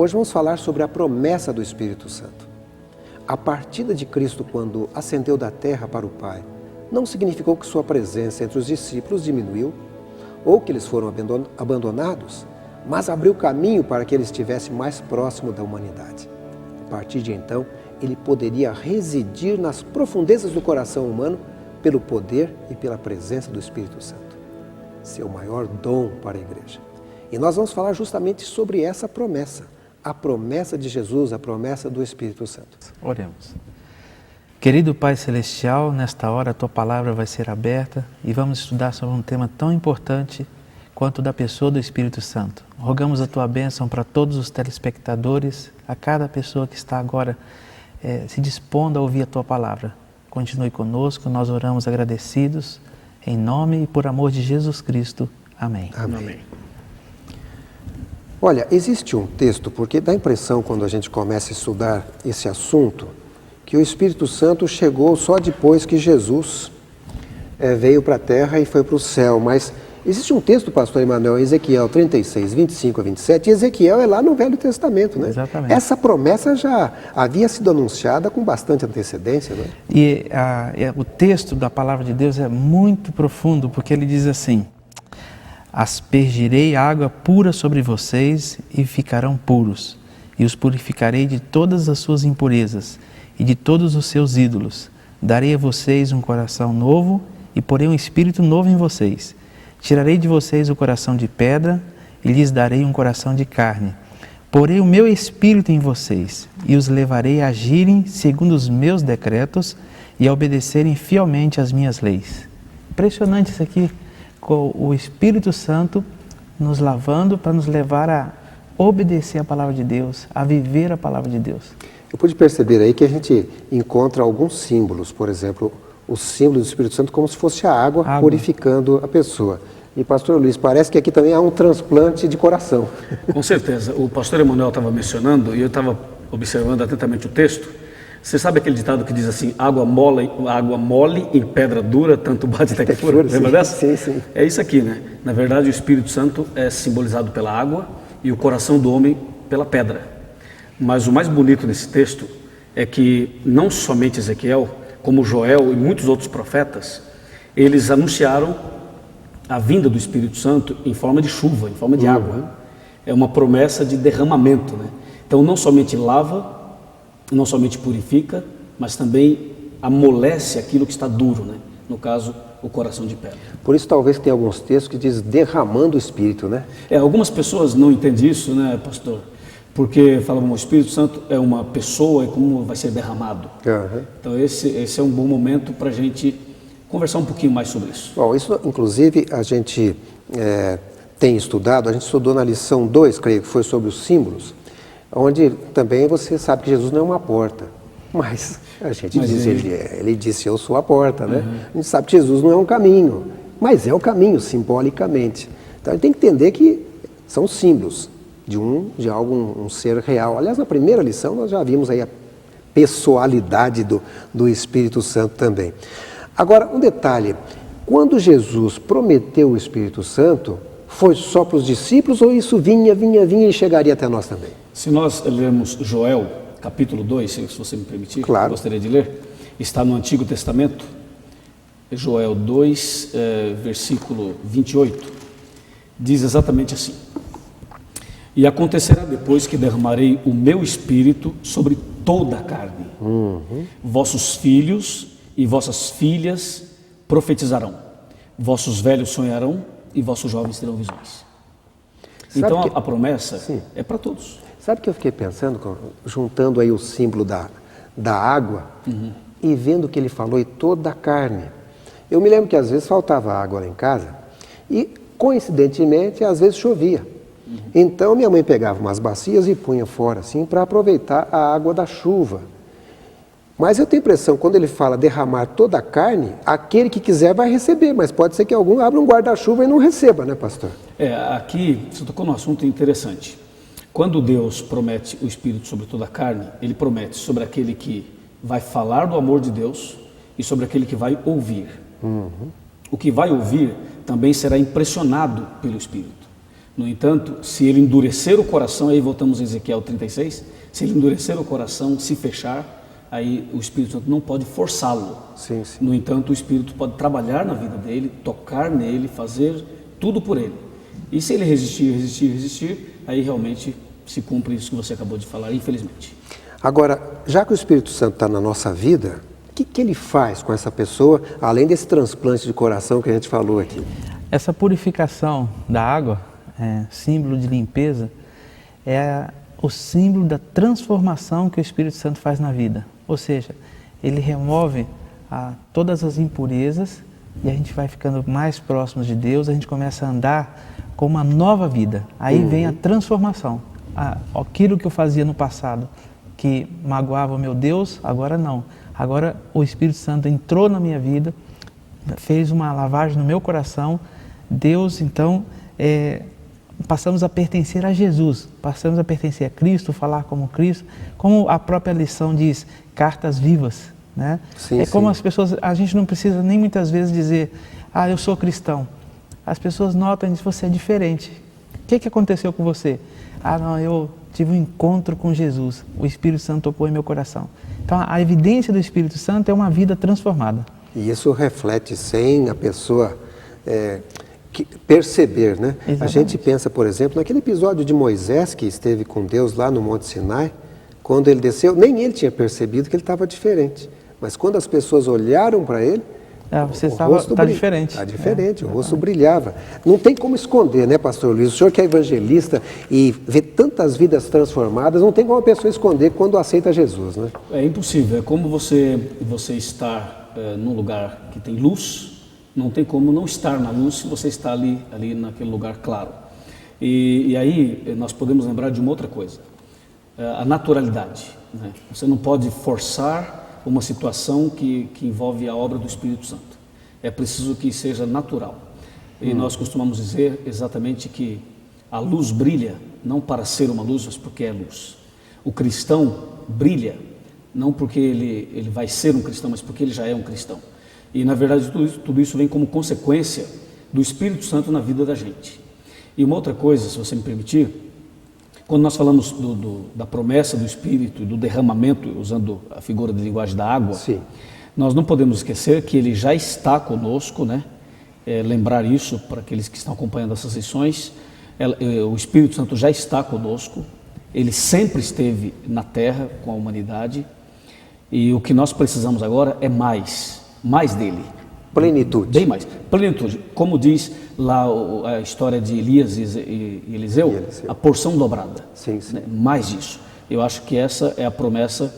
Hoje vamos falar sobre a promessa do Espírito Santo. A partida de Cristo quando ascendeu da terra para o Pai não significou que sua presença entre os discípulos diminuiu ou que eles foram abandonados, mas abriu caminho para que ele estivesse mais próximo da humanidade. A partir de então, ele poderia residir nas profundezas do coração humano pelo poder e pela presença do Espírito Santo, seu maior dom para a igreja. E nós vamos falar justamente sobre essa promessa, a promessa de Jesus, a promessa do Espírito Santo. Oremos. Querido Pai Celestial, nesta hora a Tua palavra vai ser aberta e vamos estudar sobre um tema tão importante quanto da pessoa do Espírito Santo. Rogamos a Tua bênção para todos os telespectadores, a cada pessoa que está agora se dispondo a ouvir a Tua palavra. Continue conosco, nós oramos agradecidos, em nome e por amor de Jesus Cristo. Amém. Amém. Olha, existe um texto, porque dá a impressão quando a gente começa a estudar esse assunto, que o Espírito Santo chegou só depois que Jesus veio para a terra e foi para o céu. Mas existe um texto, pastor Emanuel, Ezequiel 36, 25 a 27, e Ezequiel é lá no Velho Testamento, né? Exatamente. Essa promessa já havia sido anunciada com bastante antecedência, né? E o texto da palavra de Deus é muito profundo, porque ele diz assim: aspergirei água pura sobre vocês e ficarão puros, e os purificarei de todas as suas impurezas e de todos os seus ídolos. Darei a vocês um coração novo e porei um espírito novo em vocês. Tirarei de vocês o coração de pedra e lhes darei um coração de carne. Porei o meu espírito em vocês e os levarei a agirem segundo os meus decretos e a obedecerem fielmente às minhas leis. Impressionante isso aqui, com o Espírito Santo nos lavando para nos levar a obedecer a palavra de Deus, a viver a palavra de Deus. Eu pude perceber aí que a gente encontra alguns símbolos, por exemplo, o símbolo do Espírito Santo como se fosse a água purificando a pessoa. E pastor Luiz, parece que aqui também há um transplante de coração. Com certeza. O pastor Emanuel estava mencionando e eu estava observando atentamente o texto. Você sabe aquele ditado que diz assim: água mole em pedra dura, tanto bate até que fura? Lembra dessa? Sim, sim. É isso aqui, né? Na verdade, o Espírito Santo é simbolizado pela água e o coração do homem pela pedra. Mas o mais bonito nesse texto é que não somente Ezequiel, como Joel e muitos outros profetas, eles anunciaram a vinda do Espírito Santo em forma de chuva, em forma de água. Né? É uma promessa de derramamento, né? Então não somente lava, não somente purifica, mas também amolece aquilo que está duro, né? No caso, o coração de pedra. Por isso talvez tenha alguns textos que diz derramando o Espírito, né? Algumas pessoas não entendem isso, né, pastor? Porque falam, o Espírito Santo é uma pessoa e como vai ser derramado. Uhum. Então esse é um bom momento para a gente conversar um pouquinho mais sobre isso. Bom, isso inclusive a gente tem estudado, a gente estudou na lição 2, creio que foi sobre os símbolos, onde também você sabe que Jesus não é uma porta, mas a gente diz, ele disse eu sou a porta, né? Uhum. A gente sabe que Jesus não é um caminho, mas é o caminho simbolicamente. Então a gente tem que entender que são símbolos de algo, um ser real. Aliás, na primeira lição nós já vimos aí a pessoalidade do Espírito Santo também. Agora, um detalhe, quando Jesus prometeu o Espírito Santo, foi só para os discípulos ou isso vinha e chegaria até nós também? Se nós lermos Joel, capítulo 2, se você me permitir, claro. Eu gostaria de ler, está no Antigo Testamento, Joel 2, versículo 28, diz exatamente assim: e acontecerá depois que derramarei o meu espírito sobre toda a carne. Vossos filhos e vossas filhas profetizarão, vossos velhos sonharão e vossos jovens terão visões. Então a promessa é para todos. Sabe o que eu fiquei pensando, juntando aí o símbolo da água e vendo que ele falou e toda a carne. Eu me lembro que às vezes faltava água lá em casa e coincidentemente às vezes chovia. Então minha mãe pegava umas bacias e punha fora assim para aproveitar a água da chuva. Mas eu tenho a impressão, quando ele fala derramar toda a carne, aquele que quiser vai receber, mas pode ser que algum abra um guarda-chuva e não receba, né, pastor? Aqui você tocou num assunto interessante. Quando Deus promete o Espírito sobre toda a carne, Ele promete sobre aquele que vai falar do amor de Deus e sobre aquele que vai ouvir. O que vai ouvir também será impressionado pelo Espírito. No entanto, se ele endurecer o coração, aí voltamos a Ezequiel 36, se ele endurecer o coração, se fechar, aí o Espírito Santo não pode forçá-lo. Sim, sim. No entanto, o Espírito pode trabalhar na vida dele, tocar nele, fazer tudo por ele. E se ele resistir, aí realmente se cumpre isso que você acabou de falar, infelizmente. Agora, já que o Espírito Santo está na nossa vida, o que ele faz com essa pessoa, além desse transplante de coração que a gente falou aqui? Essa purificação da água, símbolo de limpeza, é o símbolo da transformação que o Espírito Santo faz na vida. Ou seja, ele remove todas as impurezas e a gente vai ficando mais próximos de Deus, a gente começa a andar com uma nova vida. Aí vem a transformação. Aquilo que eu fazia no passado, que magoava o meu Deus, agora não. Agora o Espírito Santo entrou na minha vida, fez uma lavagem no meu coração. Deus, então, passamos a pertencer a Jesus, passamos a pertencer a Cristo, falar como Cristo, como a própria lição diz, cartas vivas, né? Sim, como sim. as pessoas, a gente não precisa nem muitas vezes dizer, eu sou cristão. As pessoas notam que você é diferente. O que aconteceu com você? Não, eu tive um encontro com Jesus, o Espírito Santo tocou em meu coração. Então, a evidência do Espírito Santo é uma vida transformada. E isso reflete sem a pessoa perceber, né? Exatamente. A gente pensa, por exemplo, naquele episódio de Moisés que esteve com Deus lá no Monte Sinai, quando ele desceu, nem ele tinha percebido que ele estava diferente. Mas quando as pessoas olharam para ele, você o está rosto diferente. Está diferente, o rosto brilhava. Não tem como esconder, né, pastor Luiz? O senhor que é evangelista e vê tantas vidas transformadas, não tem como a pessoa esconder quando aceita Jesus, né? É impossível, é como você estar num lugar que tem luz, não tem como não estar na luz se você está ali naquele lugar claro. E aí nós podemos lembrar de uma outra coisa, a naturalidade, né? Você não pode forçar uma situação que envolve a obra do Espírito Santo. É preciso que seja natural. E nós costumamos dizer exatamente que a luz brilha não para ser uma luz, mas porque é luz. O cristão brilha não porque ele vai ser um cristão, mas porque ele já é um cristão. E na verdade tudo isso vem como consequência do Espírito Santo na vida da gente. E uma outra coisa, se você me permitir, quando nós falamos da promessa do Espírito e do derramamento, usando a figura de linguagem da água, Sim. Nós não podemos esquecer que Ele já está conosco, né? Lembrar isso para aqueles que estão acompanhando essas lições, o Espírito Santo já está conosco, Ele sempre esteve na Terra com a humanidade, e o que nós precisamos agora é mais dele. Plenitude. Bem mais. Plenitude. Como diz lá a história de Elias e Eliseu, a porção dobrada. Sim, sim. Né? Mais disso. Eu acho que essa é a promessa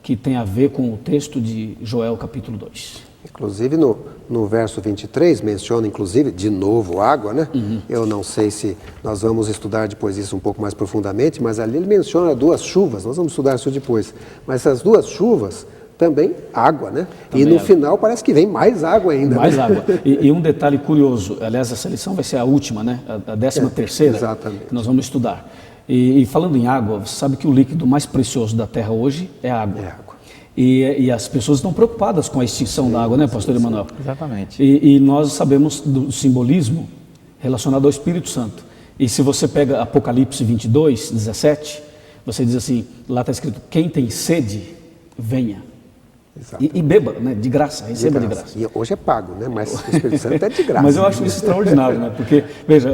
que tem a ver com o texto de Joel capítulo 2. Inclusive no verso 23 menciona inclusive de novo água, né? Eu não sei se nós vamos estudar depois isso um pouco mais profundamente, mas ali ele menciona 2 chuvas, nós vamos estudar isso depois. Mas essas 2 chuvas também água, né? Também e no final parece que vem mais água ainda. Mais né? água. E um detalhe curioso, aliás, essa lição vai ser a última, né? A 13ª, exatamente. Que nós vamos estudar. E falando em água, você sabe que o líquido mais precioso da Terra hoje é a água. É água. E as pessoas estão preocupadas com a extinção da água, né, pastor Emanuel? Exatamente. E nós sabemos do simbolismo relacionado ao Espírito Santo. E se você pega Apocalipse 22, 17, você diz assim, lá está escrito, quem tem sede, venha. E beba, né, de graça, receba de graça. E hoje é pago, né? Mas o Espírito Santo é de graça. Mas eu acho isso extraordinário, né? Porque, veja,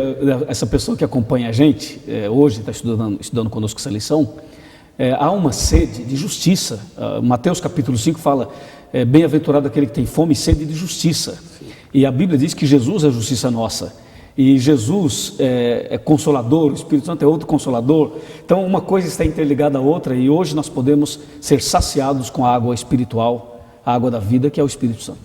essa pessoa que acompanha a gente, hoje está estudando conosco essa lição, há uma sede de justiça. Mateus capítulo 5 fala, bem-aventurado aquele que tem fome e sede de justiça. Sim. E a Bíblia diz que Jesus é a justiça nossa. E Jesus é consolador, o Espírito Santo é outro consolador. Então uma coisa está interligada à outra e hoje nós podemos ser saciados com a água espiritual, a água da vida, que é o Espírito Santo.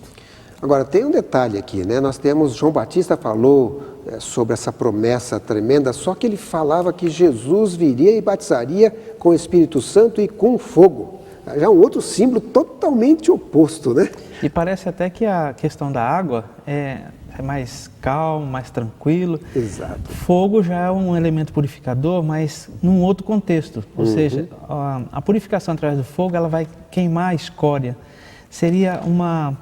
Agora tem um detalhe aqui, né? Nós temos, João Batista falou sobre essa promessa tremenda, só que ele falava que Jesus viria e batizaria com o Espírito Santo e com fogo. Já um outro símbolo totalmente oposto, né? E parece até que a questão da água é mais calmo, mais tranquilo. Exato. Fogo já é um elemento purificador, mas num outro contexto. Ou seja, a purificação através do fogo, ela vai queimar a escória. Seria uma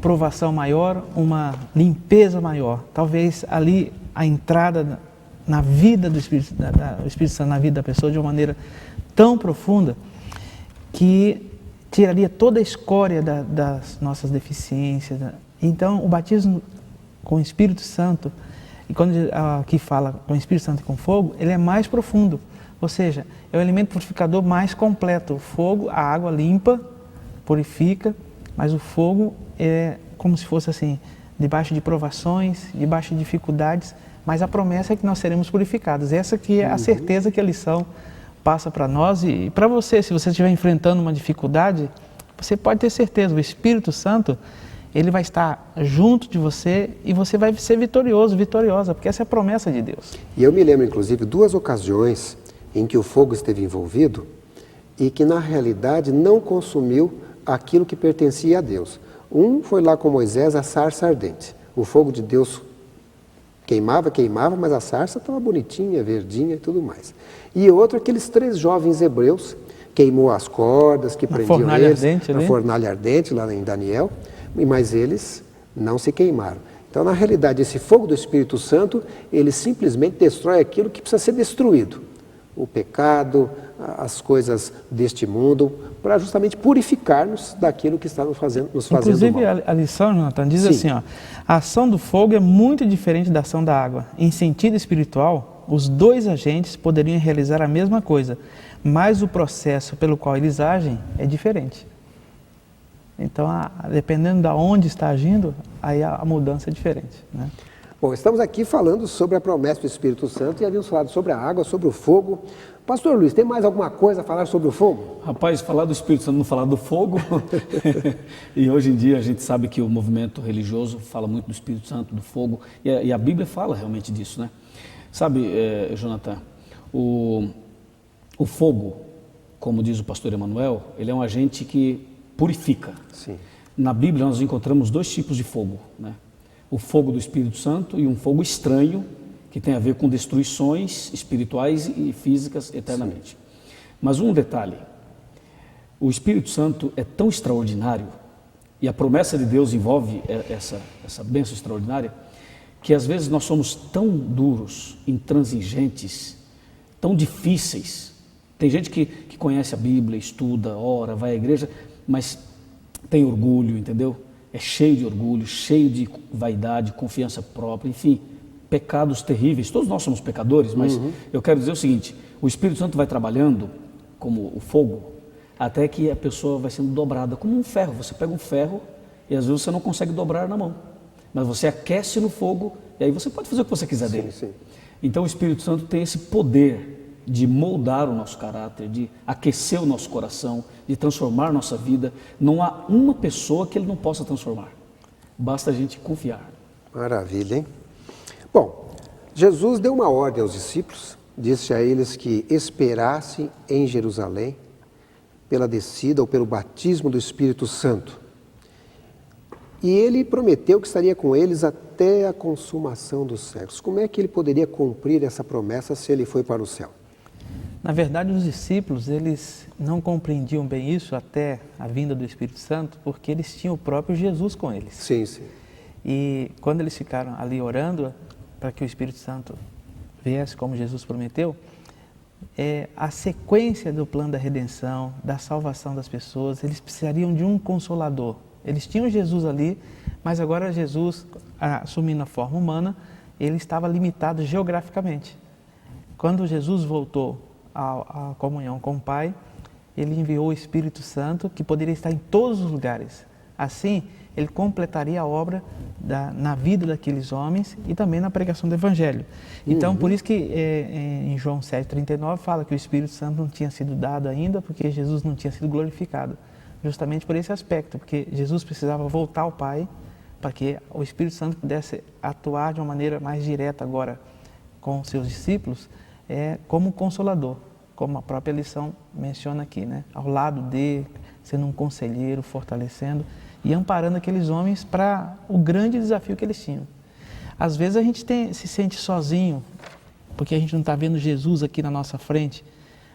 provação maior, uma limpeza maior. Talvez ali a entrada na vida do Espírito, o Espírito Santo na vida da pessoa de uma maneira tão profunda que tiraria toda a escória das nossas deficiências. Então, o batismo com o Espírito Santo, e quando aqui fala com o Espírito Santo e com fogo, ele é mais profundo. Ou seja, é o elemento purificador mais completo. O fogo, a água limpa, purifica, mas o fogo é como se fosse assim, debaixo de provações, debaixo de dificuldades, mas a promessa é que nós seremos purificados. Essa que é a certeza que a lição passa para nós e para você. Se você estiver enfrentando uma dificuldade, você pode ter certeza, o Espírito Santo, ele vai estar junto de você e você vai ser vitorioso, vitoriosa, porque essa é a promessa de Deus. E eu me lembro, inclusive, 2 ocasiões em que o fogo esteve envolvido e que, na realidade, não consumiu aquilo que pertencia a Deus. Um foi lá com Moisés, a sarça ardente. O fogo de Deus queimava, mas a sarça estava bonitinha, verdinha e tudo mais. E outro, aqueles 3 jovens hebreus, queimou as cordas que prendiam eles, na fornalha ardente, lá em Daniel, mas eles não se queimaram. Então, na realidade, esse fogo do Espírito Santo, ele simplesmente destrói aquilo que precisa ser destruído. O pecado, as coisas deste mundo, para justamente purificar-nos daquilo que está nos fazendo Inclusive, mal. A lição, Jonathan, diz Sim. assim, ó, a ação do fogo é muito diferente da ação da água. Em sentido espiritual, os 2 agentes poderiam realizar a mesma coisa, mas o processo pelo qual eles agem é diferente. Então, dependendo de onde está agindo, aí a mudança é diferente, né? Bom, estamos aqui falando sobre a promessa do Espírito Santo e havíamos falado sobre a água, sobre o fogo. Pastor Luiz, tem mais alguma coisa a falar sobre o fogo? Rapaz, falar do Espírito Santo não falar do fogo. E hoje em dia a gente sabe que o movimento religioso fala muito do Espírito Santo, do fogo, e a Bíblia fala realmente disso, né? Sabe, Jonathan, o fogo, como diz o pastor Emanuel, ele é um agente que purifica. Sim. Na Bíblia nós encontramos 2 tipos de fogo, né? O fogo do Espírito Santo e um fogo estranho, que tem a ver com destruições espirituais e físicas eternamente. Sim. Mas um detalhe, o Espírito Santo é tão extraordinário, e a promessa de Deus envolve essa bênção extraordinária, que às vezes nós somos tão duros, intransigentes, tão difíceis. Tem gente que conhece a Bíblia, estuda, ora, vai à igreja, mas tem orgulho, entendeu? É cheio de orgulho, cheio de vaidade, confiança própria, enfim, pecados terríveis. Todos nós somos pecadores, mas eu quero dizer o seguinte, o Espírito Santo vai trabalhando como o fogo, até que a pessoa vai sendo dobrada, como um ferro. Você pega um ferro e às vezes você não consegue dobrar na mão, mas você aquece no fogo e aí você pode fazer o que você quiser dele. Sim. Então o Espírito Santo tem esse poder de moldar o nosso caráter, de aquecer o nosso coração, de transformar a nossa vida. Não há uma pessoa que ele não possa transformar. Basta a gente confiar. Maravilha, hein? Bom, Jesus deu uma ordem aos discípulos, disse a eles que esperassem em Jerusalém pela descida ou pelo batismo do Espírito Santo. E ele prometeu que estaria com eles até a consumação dos séculos. Como é que ele poderia cumprir essa promessa se ele foi para o céu? Na verdade, os discípulos, eles não compreendiam bem isso até a vinda do Espírito Santo, porque eles tinham o próprio Jesus com eles. Sim, sim. E quando eles ficaram ali orando para que o Espírito Santo viesse como Jesus prometeu, a sequência do plano da redenção, da salvação das pessoas, eles precisariam de um consolador. Eles tinham Jesus ali, mas agora Jesus, assumindo a forma humana, ele estava limitado geograficamente. Quando Jesus voltou à comunhão com o Pai, ele enviou o Espírito Santo, que poderia estar em todos os lugares. Assim, ele completaria a obra na vida daqueles homens e também na pregação do Evangelho. Então, por isso que em João 7,39 fala que o Espírito Santo não tinha sido dado ainda, porque Jesus não tinha sido glorificado. Justamente por esse aspecto, porque Jesus precisava voltar ao Pai para que o Espírito Santo pudesse atuar de uma maneira mais direta agora com seus discípulos, como consolador, como a própria lição menciona aqui, né? Ao lado dele, sendo um conselheiro, fortalecendo e amparando aqueles homens para o grande desafio que eles tinham. Às vezes a gente se sente sozinho, porque a gente não está vendo Jesus aqui na nossa frente,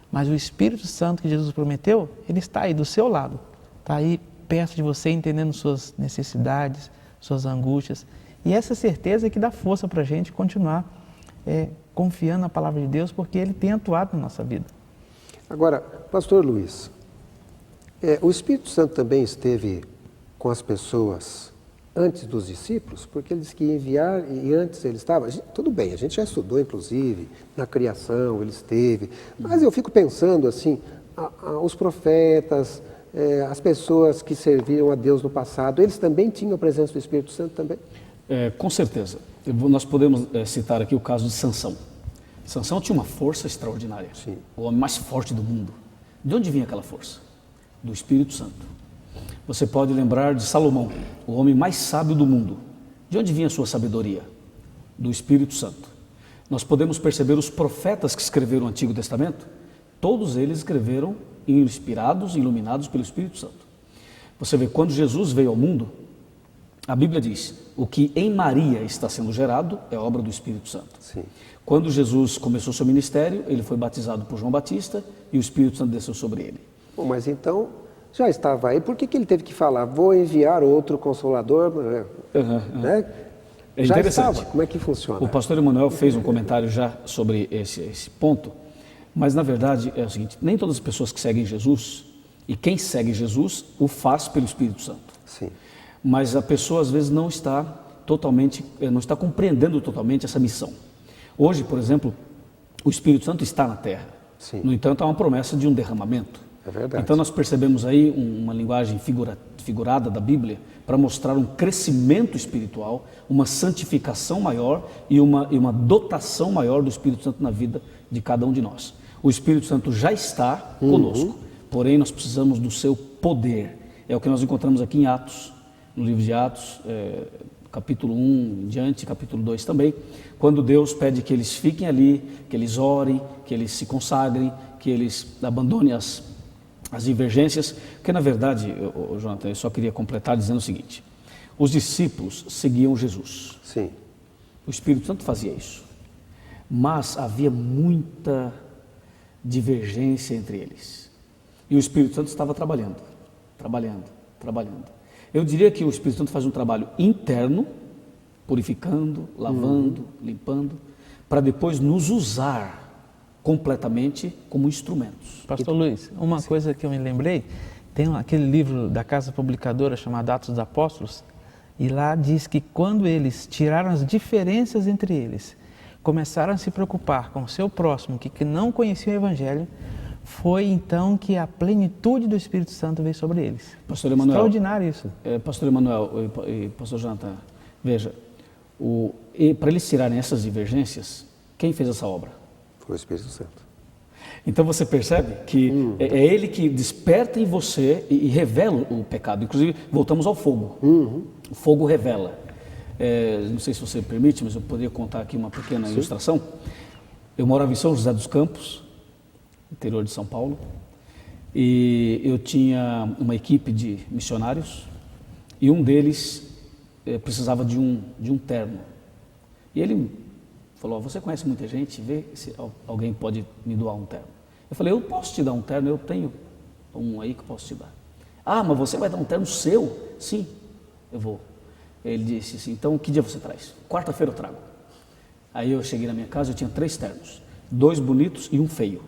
mas o Espírito Santo que Jesus prometeu, ele está aí do seu lado, está aí perto de você, entendendo suas necessidades, suas angústias. E essa certeza é que dá força para a gente continuar confiando na palavra de Deus, porque Ele tem atuado na nossa vida. Agora, pastor Luiz, o Espírito Santo também esteve com as pessoas antes dos discípulos, porque ele disse que ia enviar e antes ele estava. Tudo bem, a gente já estudou, inclusive, na criação ele esteve, mas eu fico pensando assim, os profetas, as pessoas que serviram a Deus no passado, eles também tinham a presença do Espírito Santo também? Com certeza. Nós podemos citar aqui o caso de Sansão. Sansão tinha uma força extraordinária. Sim. O homem mais forte do mundo. De onde vinha aquela força? Do Espírito Santo. Você pode lembrar de Salomão, o homem mais sábio do mundo. De onde vinha a sua sabedoria? Do Espírito Santo. Nós podemos perceber os profetas que escreveram o Antigo Testamento, todos eles escreveram inspirados, iluminados pelo Espírito Santo. Você vê, quando Jesus veio ao mundo, a Bíblia diz, o que em Maria está sendo gerado é obra do Espírito Santo. Sim. Quando Jesus começou seu ministério, ele foi batizado por João Batista e o Espírito Santo desceu sobre ele. Bom, mas então, já estava aí, por que ele teve que falar, vou enviar outro Consolador? Né? É já interessante. estava, como é que funciona? O pastor Emanuel fez um comentário já sobre esse ponto, mas na verdade é o seguinte, nem todas as pessoas que seguem Jesus, e quem segue Jesus, o faz pelo Espírito Santo. Sim. Mas a pessoa às vezes não está compreendendo totalmente essa missão. Hoje, por exemplo, o Espírito Santo está na terra. Sim. No entanto, há uma promessa de um derramamento. É verdade. Então nós percebemos aí uma linguagem figurada da Bíblia para mostrar um crescimento espiritual, uma santificação maior e uma dotação maior do Espírito Santo na vida de cada um de nós. O Espírito Santo já está conosco, porém nós precisamos do seu poder. É o que nós encontramos aqui em Atos, no livro de Atos, capítulo 1 em diante, capítulo 2 também, quando Deus pede que eles fiquem ali, que eles orem, que eles se consagrem, que eles abandonem as divergências, porque na verdade, Jonathan, eu só queria completar dizendo o seguinte, os discípulos seguiam Jesus. Sim. O Espírito Santo fazia isso, mas havia muita divergência entre eles, e o Espírito Santo estava trabalhando. Eu diria que o Espírito Santo faz um trabalho interno, purificando, lavando, limpando, para depois nos usar completamente como instrumentos. Pastor Luiz, uma coisa que eu me lembrei, tem aquele livro da Casa Publicadora chamado Atos dos Apóstolos, e lá diz que quando eles tiraram as diferenças entre eles, começaram a se preocupar com o seu próximo, que não conhecia o Evangelho, foi então que a plenitude do Espírito Santo veio sobre eles. Pastor Emanuel, extraordinário isso. Pastor Emanuel e Pastor Jonathan, veja, para eles tirarem essas divergências, quem fez essa obra? Foi o Espírito Santo. Então você percebe que é ele que desperta em você e revela o pecado. Inclusive, voltamos ao fogo. O fogo revela. Não sei se você permite, mas eu poderia contar aqui uma pequena ilustração. Eu morava em São José dos Campos, interior de São Paulo, e eu tinha uma equipe de missionários e um deles precisava de um terno. E ele falou, você conhece muita gente, vê se alguém pode me doar um terno. Eu falei, eu posso te dar um terno, eu tenho um aí que eu posso te dar. Ah, mas você vai dar um terno seu? Sim, eu vou. Ele disse assim, então que dia você traz? Quarta-feira eu trago. Aí eu cheguei na minha casa, eu tinha 3 ternos, 2 bonitos e um feio.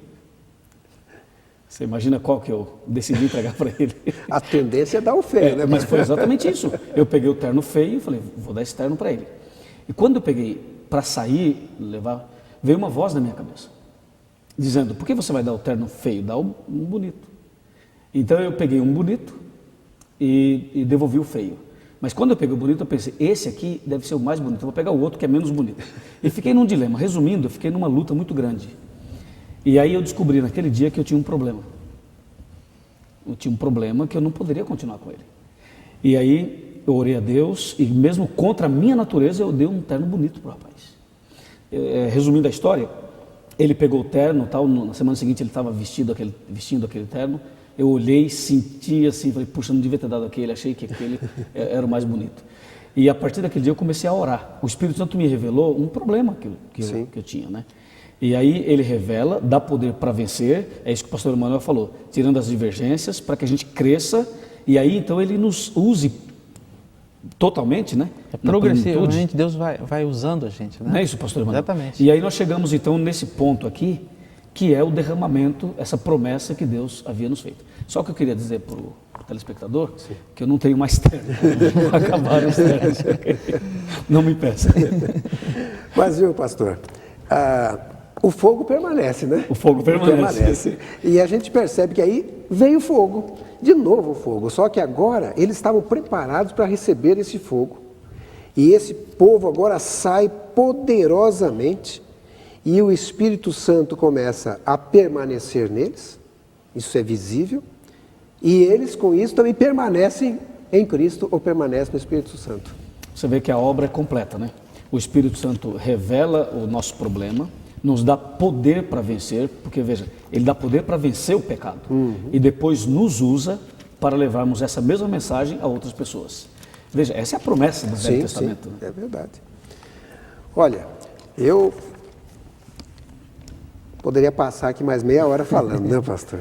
Você imagina qual que eu decidi entregar para ele? A tendência é dar o feio, né? Mas foi exatamente isso. Eu peguei o terno feio e falei, vou dar esse terno para ele. E quando eu peguei para sair, levar, veio uma voz na minha cabeça, dizendo, por que você vai dar o terno feio? Dá um bonito. Então eu peguei um bonito e devolvi o feio. Mas quando eu peguei o bonito, eu pensei, esse aqui deve ser o mais bonito, eu vou pegar o outro que é menos bonito. E fiquei num dilema. Resumindo, eu fiquei numa luta muito grande. E aí eu descobri naquele dia que eu tinha um problema. Eu tinha um problema que eu não poderia continuar com ele. E aí eu orei a Deus e mesmo contra a minha natureza eu dei um terno bonito para o rapaz. Resumindo a história, ele pegou o terno, tal, na semana seguinte ele estava vestindo aquele terno. Eu olhei, senti assim, falei, puxa, não devia ter dado aquele, achei que aquele era o mais bonito. E a partir daquele dia eu comecei a orar. O Espírito Santo me revelou um problema que eu tinha, né? E aí ele revela, dá poder para vencer, é isso que o pastor Emanuel falou, tirando as divergências para que a gente cresça, e aí então ele nos use totalmente, né? Progressivamente Deus vai usando a gente, né? Não é isso, pastor Emanuel? Exatamente. E aí nós chegamos então nesse ponto aqui, que é o derramamento, essa promessa que Deus havia nos feito. Só que eu queria dizer para o telespectador que eu não tenho mais terno. Acabaram os ternos. Não me peça. Mas viu, pastor, o fogo permanece, né? O fogo permanece. E a gente percebe que aí veio o fogo, de novo o fogo. Só que agora eles estavam preparados para receber esse fogo. E esse povo agora sai poderosamente e o Espírito Santo começa a permanecer neles. Isso é visível. E eles com isso também permanecem em Cristo ou permanecem no Espírito Santo. Você vê que a obra é completa, né? O Espírito Santo revela o nosso problema, nos dá poder para vencer, porque veja, ele dá poder para vencer o pecado e depois nos usa para levarmos essa mesma mensagem a outras pessoas. Veja, essa é a promessa do Velho Testamento. Sim, é verdade. Olha, eu poderia passar aqui mais meia hora falando, né, pastor?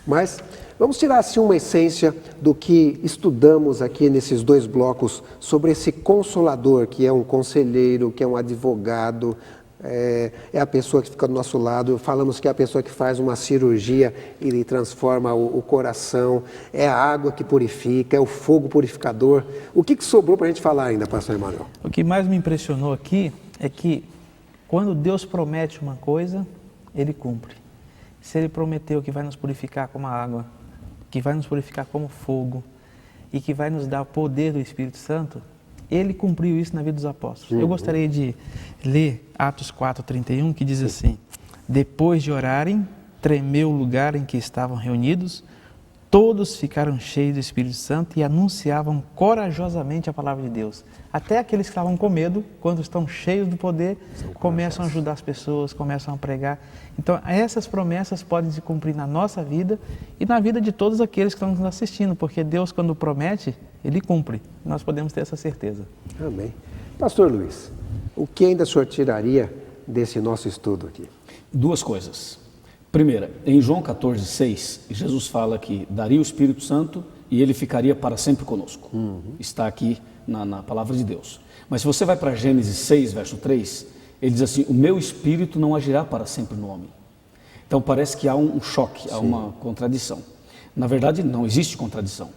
Mas vamos tirar assim uma essência do que estudamos aqui nesses 2 blocos sobre esse consolador, que é um conselheiro, que é um advogado, é a pessoa que fica do nosso lado. Falamos que é a pessoa que faz uma cirurgia e ele transforma o coração, é a água que purifica, é o fogo purificador. O que sobrou para a gente falar ainda, pastor Emanuel? O que mais me impressionou aqui é que quando Deus promete uma coisa, Ele cumpre. Se Ele prometeu que vai nos purificar como a água, que vai nos purificar como fogo e que vai nos dar o poder do Espírito Santo, Ele cumpriu isso na vida dos apóstolos. Eu gostaria de ler Atos 4:31, que diz assim: depois de orarem, tremeu o lugar em que estavam reunidos, todos ficaram cheios do Espírito Santo e anunciavam corajosamente a palavra de Deus. Até aqueles que estavam com medo, quando estão cheios do poder, começam a ajudar as pessoas, começam a pregar. Então, essas promessas podem se cumprir na nossa vida e na vida de todos aqueles que estão nos assistindo, porque Deus, quando promete, Ele cumpre. Nós podemos ter essa certeza. Amém. Pastor Luiz, o que ainda o senhor tiraria desse nosso estudo aqui? 2 coisas. Primeira, em João 14:6, Jesus fala que daria o Espírito Santo e ele ficaria para sempre conosco. Está aqui na palavra de Deus. Mas se você vai para Gênesis 6, verso 3, ele diz assim: o meu Espírito não agirá para sempre no homem. Então parece que há um choque, há uma contradição. Na verdade, não existe contradição.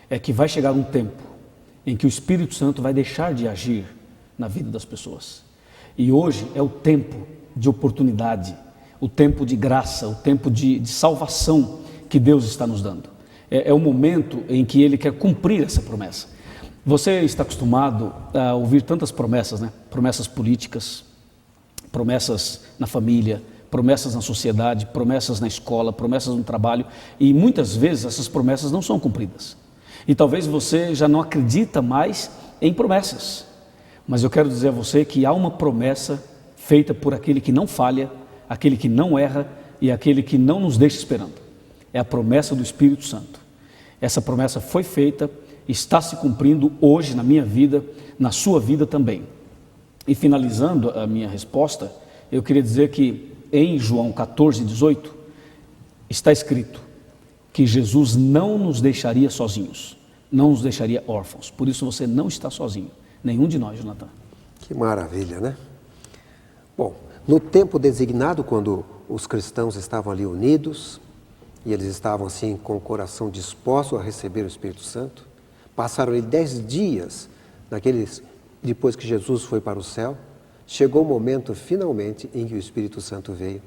É que vai chegar um tempo em que o Espírito Santo vai deixar de agir na vida das pessoas. E hoje é o tempo de oportunidade, o tempo de graça, o tempo de salvação que Deus está nos dando. É o momento em que Ele quer cumprir essa promessa. Você está acostumado a ouvir tantas promessas, né? Promessas políticas, promessas na família, promessas na sociedade, promessas na escola, promessas no trabalho, e muitas vezes essas promessas não são cumpridas. E talvez você já não acredita mais em promessas, mas eu quero dizer a você que há uma promessa feita por aquele que não falha, aquele que não erra e aquele que não nos deixa esperando. É a promessa do Espírito Santo. Essa promessa foi feita, está se cumprindo hoje na minha vida, na sua vida também. E finalizando a minha resposta, eu queria dizer que em João 14:18 está escrito que Jesus não nos deixaria sozinhos, não nos deixaria órfãos. Por isso você não está sozinho, nenhum de nós, Jonathan. Que maravilha, né? Bom, no tempo designado, quando os cristãos estavam ali unidos, e eles estavam assim com o coração disposto a receber o Espírito Santo, passaram ali 10 dias, depois que Jesus foi para o céu, chegou o momento finalmente em que o Espírito Santo veio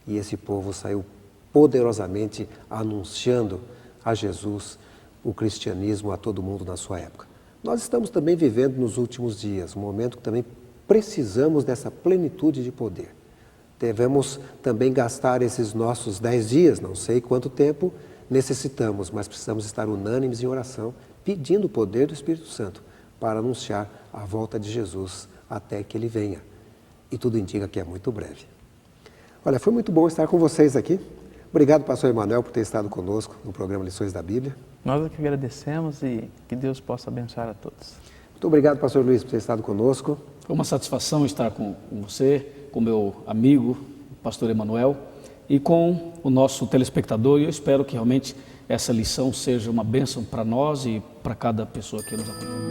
e esse povo saiu poderosamente anunciando a Jesus, o cristianismo a todo mundo na sua época. Nós estamos também vivendo nos últimos dias, um momento que também precisamos dessa plenitude de poder. Devemos também gastar esses nossos 10 dias, não sei quanto tempo necessitamos, mas precisamos estar unânimes em oração, pedindo o poder do Espírito Santo para anunciar a volta de Jesus até que Ele venha. E tudo indica que é muito breve. Olha, foi muito bom estar com vocês aqui. Obrigado, pastor Emanuel, por ter estado conosco no programa Lições da Bíblia. Nós é que agradecemos e que Deus possa abençoar a todos. Muito obrigado, pastor Luiz, por ter estado conosco. Foi uma satisfação estar com você, com meu amigo, o pastor Emanuel, e com o nosso telespectador. E eu espero que realmente essa lição seja uma bênção para nós e para cada pessoa que nos acompanha.